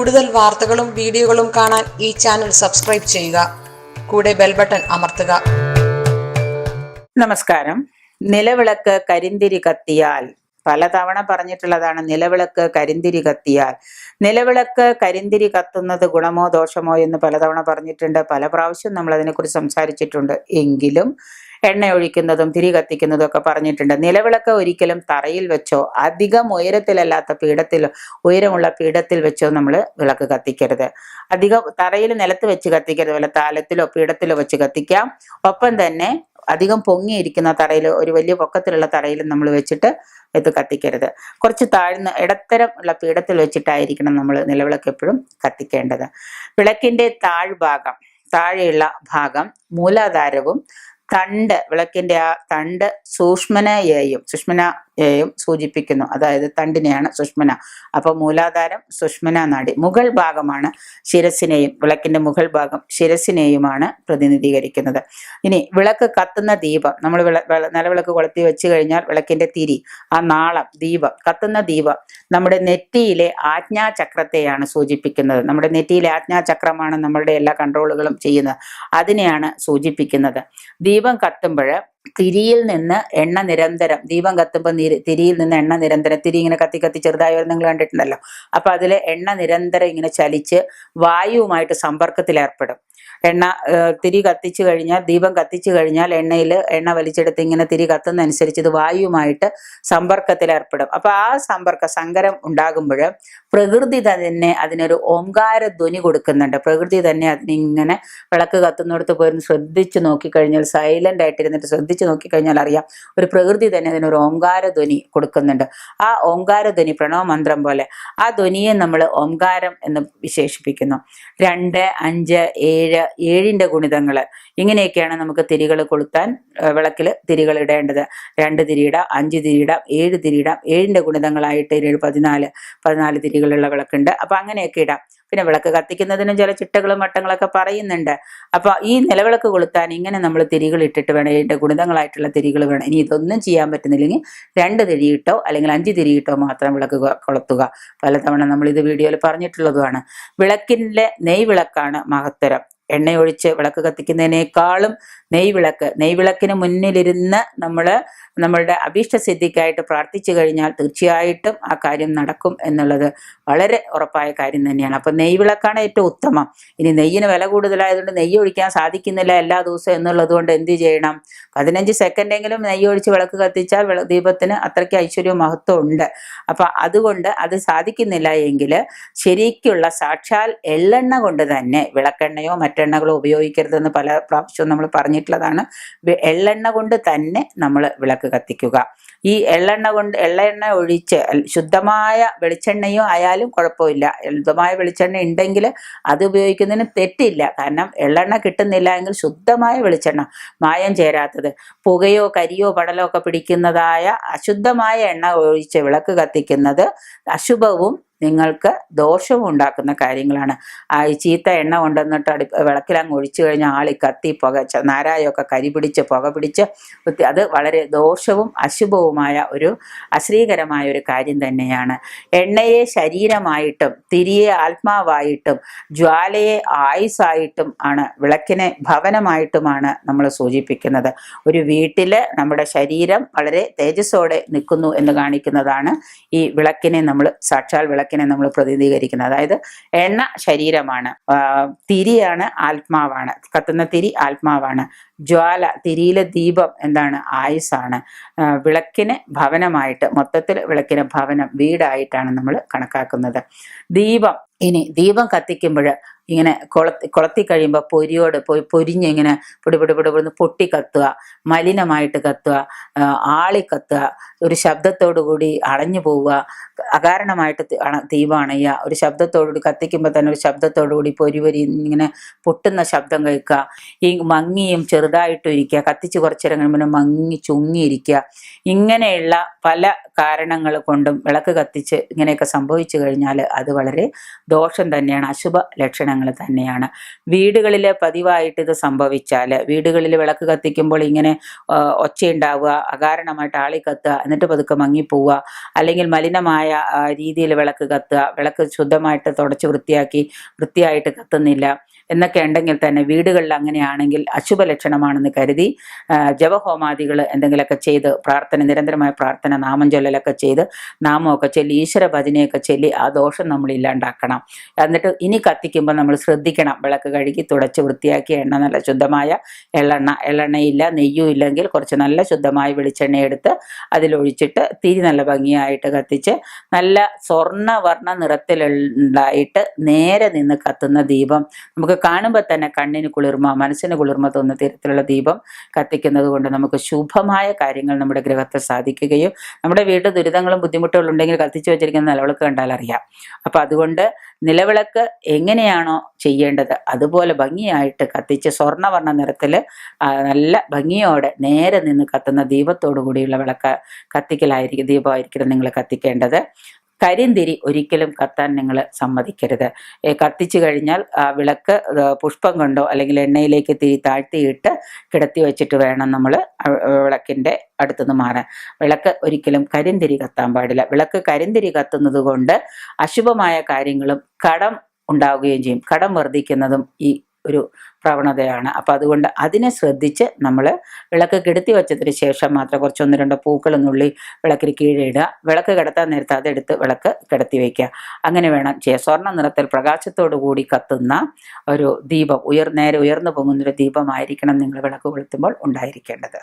കൂടുതൽ വാർത്തകളും വീഡിയോകളും കാണാൻ ഈ ചാനൽ സബ്സ്ക്രൈബ് ചെയ്യുക. കൂടെ ബെൽ ബട്ടൺ അമർത്തുക. നമസ്കാരം. നിലവിളക്ക് കരിന്തിരി കത്തിയാൽ, പലതവണ പറഞ്ഞിട്ടുള്ളതാണ്. നിലവിളക്ക് കരിന്തിരി കത്തിയാൽ, നിലവിളക്ക് കരിന്തിരി കത്തുന്നത് ഗുണമോ ദോഷമോ എന്ന് പലതവണ പറഞ്ഞിട്ടുണ്ട്. പല പ്രാവശ്യം നമ്മൾ അതിനെക്കുറിച്ച് സംസാരിച്ചിട്ടുണ്ട്. എങ്കിലും എണ്ണ ഒഴിക്കുന്നതും തിരി കത്തിക്കുന്നതും ഒക്കെ പറഞ്ഞിട്ടുണ്ട്. നിലവിളക്ക് ഒരിക്കലും തറയിൽ വെച്ചോ അധികം ഉയരത്തിലല്ലാത്ത പീഠത്തിലോ ഉയരമുള്ള പീഠത്തിൽ വെച്ചോ നമ്മൾ വിളക്ക് കത്തിക്കരുത്. അധികം തറയിൽ നിലത്ത് വെച്ച് കത്തിക്കരുത്. വല്ല താലത്തിലോ പീഠത്തിലോ വെച്ച് കത്തിക്കാം. ഒപ്പം തന്നെ അധികം പൊങ്ങിയിരിക്കുന്ന തറയിൽ, ഒരു വലിയ പൊക്കത്തിലുള്ള തറയിൽ നമ്മൾ വെച്ചിട്ട് ഇത് കത്തിക്കരുത്. കുറച്ച് താഴ്ന്ന ഇടത്തരം ഉള്ള പീഠത്തിൽ വെച്ചിട്ടായിരിക്കണം നമ്മൾ നിലവിളക്ക് എപ്പോഴും കത്തിക്കേണ്ടത്. വിളക്കിന്റെ താഴ്ഭാഗം, താഴെയുള്ള ഭാഗം മൂലാധാരവും തണ്ട്, വിളക്കിന്റെ ആ തണ്ട് സുഷ്മനയെയും സൂചിപ്പിക്കുന്നു. അതായത് തണ്ടിനെയാണ് സുഷ്മന. അപ്പൊ മൂലാധാരം, സുഷ്മന നാഡി. മുകൾ ഭാഗമാണ് ശിരസിനെയും, വിളക്കിന്റെ മുകൾ ഭാഗം ശിരസിനെയുമാണ് പ്രതിനിധീകരിക്കുന്നത്. ഇനി വിളക്ക് കത്തുന്ന ദീപം, നമ്മൾ നിലവിളക്ക് കൊളുത്തി വെച്ച് കഴിഞ്ഞാൽ വിളക്കിന്റെ തിരി, ആ നാളം, ദീപം, കത്തുന്ന ദീപം നമ്മുടെ നെറ്റിയിലെ ആജ്ഞാചക്രത്തെയാണ് സൂചിപ്പിക്കുന്നത്. നമ്മുടെ നെറ്റിയിലെ ആജ്ഞാചക്രമാണ് നമ്മളുടെ എല്ലാ കൺട്രോളുകളും ചെയ്യുന്നത്. അതിനെയാണ് സൂചിപ്പിക്കുന്നത്. ദീപം കത്തുമ്പോൾ തിരിയിൽ നിന്ന് എണ്ണ നിരന്തരം, ദീപം കത്തുമ്പോൾ തിരിയിൽ നിന്ന് എണ്ണ നിരന്തരം, തിരി ഇങ്ങനെ കത്തി കത്തി ചെറുതായി നിങ്ങൾ കണ്ടിട്ടുണ്ടല്ലോ. അപ്പൊ അതിലെ എണ്ണ നിരന്തരം ഇങ്ങനെ ചലിച്ച് വായുവുമായിട്ട് സമ്പർക്കത്തിൽ ഏർപ്പെടും. തിരി കത്തിച്ചു കഴിഞ്ഞാൽ, ദീപം കത്തിച്ചു കഴിഞ്ഞാൽ എണ്ണ വലിച്ചെടുത്ത് ഇങ്ങനെ തിരി കത്തുന്നതനുസരിച്ച് ഇത് വായുവുമായിട്ട് സമ്പർക്കത്തിൽ ഏർപ്പെടും. അപ്പൊ ആ സങ്കരം ഉണ്ടാകുമ്പോൾ പ്രകൃതി തന്നെ അതിനൊരു ഓംകാര ധ്വനി കൊടുക്കുന്നുണ്ട്. പ്രകൃതി തന്നെ അതിനിങ്ങനെ വിളക്ക് കത്തുന്നിടത്ത് പോയി ശ്രദ്ധിച്ചു നോക്കിക്കഴിഞ്ഞാൽ, സൈലന്റ് ആയിട്ടിരുന്നിട്ട് ശ്രദ്ധിച്ചു നോക്കിക്കഴിഞ്ഞാൽ അറിയാം, ഒരു പ്രകൃതി തന്നെ അതിനൊരു ഓംകാര ധ്വനി കൊടുക്കുന്നുണ്ട്. ആ ഓംകാര ധ്വനി പ്രണവ മന്ത്രം പോലെ, ആ ധ്വനിയെ നമ്മൾ ഓംകാരം എന്ന് വിശേഷിപ്പിക്കുന്നു. 2, 5, 7, 7ന്റെ ഗുണിതങ്ങൾ, ഇങ്ങനെയൊക്കെയാണ് നമുക്ക് തിരികൾ കൊളുത്താൻ, വിളക്കിൽ തിരികൾ ഇടേണ്ടത്. 2 തിരിയിടാം, 5 തിരിയിടാം, 7 തിരിയിടാം. 7ന്റെ ഗുണിതങ്ങളായിട്ട് 7, 14 തിരികളുള്ള വിളക്കുണ്ട്. അപ്പൊ അങ്ങനെയൊക്കെ ഇടാം. പിന്നെ വിളക്ക് കത്തിക്കുന്നതിനും ചില ചിട്ടകളും മട്ടങ്ങളൊക്കെ പറയുന്നുണ്ട്. അപ്പൊ ഈ നിലവിളക്ക് കൊളുത്താൻ ഇങ്ങനെ നമ്മൾ തിരികൾ ഇട്ടിട്ട് വേണം, ഇതിന്റെ ഗുണിതങ്ങളായിട്ടുള്ള തിരികൾ വേണം. ഇനി ഇതൊന്നും ചെയ്യാൻ പറ്റുന്നില്ലെങ്കിൽ 2 തിരിയിട്ടോ അല്ലെങ്കിൽ 5 തിരിയിട്ടോ മാത്രം വിളക്ക് കൊളുത്തുക. പലതവണ നമ്മൾ ഇത് വീഡിയോയിൽ പറഞ്ഞിട്ടുള്ളതുമാണ്. വിളക്കിന്റെ നെയ്വിളക്കാണ് മഹത്തരം. എണ്ണയൊഴിച്ച് വിളക്ക് കത്തിക്കുന്നതിനേക്കാളും നെയ്വിളക്കിന് മുന്നിലിരുന്ന് നമ്മളുടെ അഭീഷ്ടസിദ്ധിക്കായിട്ട് പ്രാർത്ഥിച്ചു കഴിഞ്ഞാൽ തീർച്ചയായിട്ടും ആ കാര്യം നടക്കും എന്നുള്ളത് വളരെ ഉറപ്പായ കാര്യം തന്നെയാണ്. അപ്പൊ നെയ്വിളക്കാണ് ഏറ്റവും ഉത്തമം. ഇനി നെയ്യിന് വില കൂടുതലായതുകൊണ്ട് നെയ്യ് ഒഴിക്കാൻ സാധിക്കുന്നില്ല എല്ലാ ദിവസവും എന്നുള്ളത് കൊണ്ട് എന്ത് ചെയ്യണം? 15 സെക്കൻഡെങ്കിലും നെയ്യ് ഒഴിച്ച് വിളക്ക് കത്തിച്ചാൽ ദീപത്തിന് അത്രയ്ക്ക് ഐശ്വര്യവും മഹത്വം ഉണ്ട്. അപ്പൊ അതുകൊണ്ട് അത് സാധിക്കുന്നില്ല എങ്കിൽ ശരിക്കുള്ള സാക്ഷാൽ എള്ളെണ്ണ കൊണ്ട് തന്നെ, വിളക്കെണ്ണയോ മറ്റെണ്ണകളോ ഉപയോഗിക്കരുതെന്ന് പല പ്രാവശ്യവും നമ്മൾ പറഞ്ഞിട്ടുള്ളതാണ്. എള്ളെണ്ണ കൊണ്ട് തന്നെ നമ്മൾ വിളക്ക് കത്തിക്കുക. ഈ എള്ളെണ്ണ ഒഴിച്ച് ശുദ്ധമായ വെളിച്ചെണ്ണയോ ആയാലും കുഴപ്പമില്ല. ശുദ്ധമായ വെളിച്ചെണ്ണ ഉണ്ടെങ്കിൽ അത് ഉപയോഗിക്കുന്നതിന് തെറ്റില്ല. കാരണം എള്ളെണ്ണ കിട്ടുന്നില്ല എങ്കിൽ ശുദ്ധമായ വെളിച്ചെണ്ണ, മായം ചേരാത്തത്, പുകയോ കരിയോ പടലോ ഒക്കെ പിടിക്കുന്നതായ അശുദ്ധമായ എണ്ണ ഒഴിച്ച് വിളക്ക് കത്തിക്കുന്നത് അശുഭവും നിങ്ങൾക്ക് ദോഷവും ഉണ്ടാക്കുന്ന കാര്യങ്ങളാണ്. ഈ ചീത്ത എണ്ണ കൊണ്ടുവന്നിട്ട് വിളക്കിലങ്ങ് ഒഴിച്ചു കഴിഞ്ഞാൽ ആളി കത്തി നാരായൊക്കെ കരി പിടിച്ച് പുക പിടിച്ച് അത് വളരെ ദോഷവും അശുഭവുമായ ഒരു അശ്രീകരമായ ഒരു കാര്യം തന്നെയാണ്. എണ്ണയെ ശരീരമായിട്ടും തിരിയെ ആത്മാവായിട്ടും ജ്വാലയെ ആയുസ്സായിട്ടും ആണ്, വിളക്കിനെ ഭവനമായിട്ടുമാണ് നമ്മൾ സൂചിപ്പിക്കുന്നത്. ഒരു വീട്ടില് നമ്മുടെ ശരീരം വളരെ തേജസ്സോടെ നിൽക്കുന്നു എന്ന് കാണിക്കുന്നതാണ് ഈ വിളക്കിനെ നമ്മൾ, സാക്ഷാൽ വിളക്കിനെ നമ്മൾ പ്രതിനിധീകരിക്കുന്നത്. അതായത് എണ്ണ ശരീരമാണ്, തിരിയാണ് ആത്മാവാണ്, കത്തുന്ന തിരി ആത്മാവാണ്, ജ്വാല തിരിയിലെ ദീപം എന്താണ്? ആയുസ്സാണ്. വിളക്കിന് ഭവനമായിട്ട്, മൊത്തത്തിൽ വിളക്കിന് ഭവനം, വീടായിട്ടാണ് നമ്മൾ കണക്കാക്കുന്നത്. ദീപം കത്തിക്കുമ്പോൾ ഇങ്ങനെ കൊളത്തി കഴിയുമ്പോൾ പൊരിഞ്ഞിങ്ങനെ പൊടിന്ന് പൊട്ടി കത്തുക, മലിനമായിട്ട് കത്തുക, ആളി കത്തുക, ഒരു ശബ്ദത്തോടു കൂടി അണഞ്ഞു പോവുക, അകാരണമായിട്ട് ദീപം അണയുക, ഒരു ശബ്ദത്തോടുകൂടി കത്തിക്കുമ്പോൾ തന്നെ ഒരു ശബ്ദത്തോടു കൂടി പൊരി ഇങ്ങനെ പൊട്ടുന്ന ശബ്ദം കേൾക്കുക, ഈ മങ്ങിയും ചെറുതായിട്ടും ഇരിക്കുക, കത്തിച്ച് കുറച്ചേരം കഴിയുമ്പോൾ മങ്ങി ചുങ്ങിയിരിക്കുക, ഇങ്ങനെയുള്ള പല കാരണങ്ങൾ കൊണ്ടും വിളക്ക് കത്തിച്ച് ഇങ്ങനെയൊക്കെ സംഭവിച്ചു കഴിഞ്ഞാൽ അത് വളരെ ദോഷം തന്നെയാണ്, അശുഭ ലക്ഷണങ്ങൾ കാരണങ്ങൾ തന്നെയാണ്. വീടുകളിൽ പതിവായിട്ട് ഇത് സംഭവിച്ചാൽ, വീടുകളിൽ വിളക്ക് കത്തിക്കുമ്പോൾ ഇങ്ങനെ ഒച്ചയുണ്ടാവുക, അകാരണമായിട്ട് ആളി കത്തുക, എന്നിട്ട് പതുക്കെ മങ്ങിപ്പോവുക, അല്ലെങ്കിൽ മലിനമായ രീതിയിൽ വിളക്ക് കത്തുക, വിളക്ക് ശുദ്ധമായിട്ട് തുടച്ച് വൃത്തിയായിട്ട് കത്തുന്നില്ല എന്നൊക്കെ ഉണ്ടെങ്കിൽ തന്നെ, വീടുകളിൽ അങ്ങനെയാണെങ്കിൽ അശുഭ ലക്ഷണമാണെന്ന് കരുതി ജപഹോമാദികൾ എന്തെങ്കിലുമൊക്കെ ചെയ്ത് നിരന്തരമായ പ്രാർത്ഥന, നാമം ചൊല്ലലൊക്കെ ചെയ്ത്, നാമമൊക്കെ ചൊല്ലി, ഈശ്വര ഭജനയൊക്കെ ചൊല്ലി ആ ദോഷം നമ്മൾ ഇല്ലാണ്ടാക്കണം. എന്നിട്ട് ഇനി കത്തിക്കുമ്പോൾ നമ്മൾ ശ്രദ്ധിക്കണം, വിളക്ക് കഴുകി തുടച്ച് വൃത്തിയാക്കി നല്ല ശുദ്ധമായ എള്ളെണ്ണയില്ല, നെയ്യും ഇല്ലെങ്കിൽ കുറച്ച് നല്ല ശുദ്ധമായ വെളിച്ചെണ്ണ എടുത്ത് അതിലൊഴിച്ചിട്ട് തിരി നല്ല ഭംഗിയായിട്ട് കത്തിച്ച്, നല്ല സ്വർണ്ണവർണ്ണ നിറത്തിലുണ്ടായിട്ട് നേരെ നിന്ന് കത്തുന്ന ദീപം, നമുക്ക് കാണുമ്പോൾ തന്നെ കണ്ണിന് കുളിർമ, മനസ്സിന് കുളിർമ തോന്നുന്ന തരത്തിലുള്ള ദീപം കത്തിക്കുന്നത് കൊണ്ട് നമുക്ക് ശുഭമായ കാര്യങ്ങൾ നമ്മുടെ ഗൃഹത്തിൽ സാധിക്കുകയും, നമ്മുടെ വീട്ടിൽ ദുരിതങ്ങളും ബുദ്ധിമുട്ടുകളും ഉണ്ടെങ്കിൽ കത്തിച്ചു വെച്ചിരിക്കുന്ന നിലവിളക്ക് കണ്ടാൽ അറിയാം. അപ്പം അതുകൊണ്ട് നിലവിളക്ക് എങ്ങനെയാണോ ചെയ്യേണ്ടത് അതുപോലെ ഭംഗിയായിട്ട് കത്തിച്ച് സ്വർണ്ണവർണ്ണ നിറത്തിൽ നല്ല ഭംഗിയോടെ നേരെ നിന്ന് കത്തുന്ന ദീപത്തോടു കൂടിയുള്ള ദീപമായിരിക്കും നിങ്ങൾ കത്തിക്കേണ്ടത്. കരിന്തിരി ഒരിക്കലും കത്താൻ നിങ്ങൾ സമ്മതിക്കരുത്. കത്തിച്ചു കഴിഞ്ഞാൽ ആ വിളക്ക് പുഷ്പം കൊണ്ടോ അല്ലെങ്കിൽ എണ്ണയിലേക്ക് തിരി താഴ്ത്തിയിട്ട് കിടത്തി വെച്ചിട്ട് വേണം നമ്മൾ വിളക്കിൻ്റെ അടുത്തുനിന്ന് മാറാൻ. വിളക്ക് ഒരിക്കലും കരിന്തിരി കത്താൻ പാടില്ല. വിളക്ക് കരിന്തിരി കത്തുന്നത് കൊണ്ട് അശുഭമായ കാര്യങ്ങളും കടം ഉണ്ടാവുകയും ചെയ്യും. കടം വർദ്ധിക്കുന്നതും ഈ ഒരു പ്രവണതയാണ്. അപ്പം അതുകൊണ്ട് അതിനെ ശ്രദ്ധിച്ച് നമ്മൾ വിളക്ക് കെടുത്തി വെച്ചതിന് ശേഷം മാത്രം കുറച്ച് 1-2 പൂക്കളൊന്നുള്ളി വിളക്കിന് കീഴെ ഇടുക. വിളക്ക് കിടത്താൻ നേരത്തെ അതെടുത്ത് വിളക്ക് കിടത്തി വയ്ക്കുക. അങ്ങനെ വേണം ചെയ്യാൻ. സ്വർണ്ണ നിറത്തിൽ പ്രകാശത്തോടു കൂടി കത്തുന്ന ഒരു ദീപം, നേരെ ഉയർന്നു പൊങ്ങുന്നൊരു ദീപമായിരിക്കണം നിങ്ങൾ വിളക്ക് കൊളുത്തുമ്പോൾ ഉണ്ടായിരിക്കേണ്ടത്.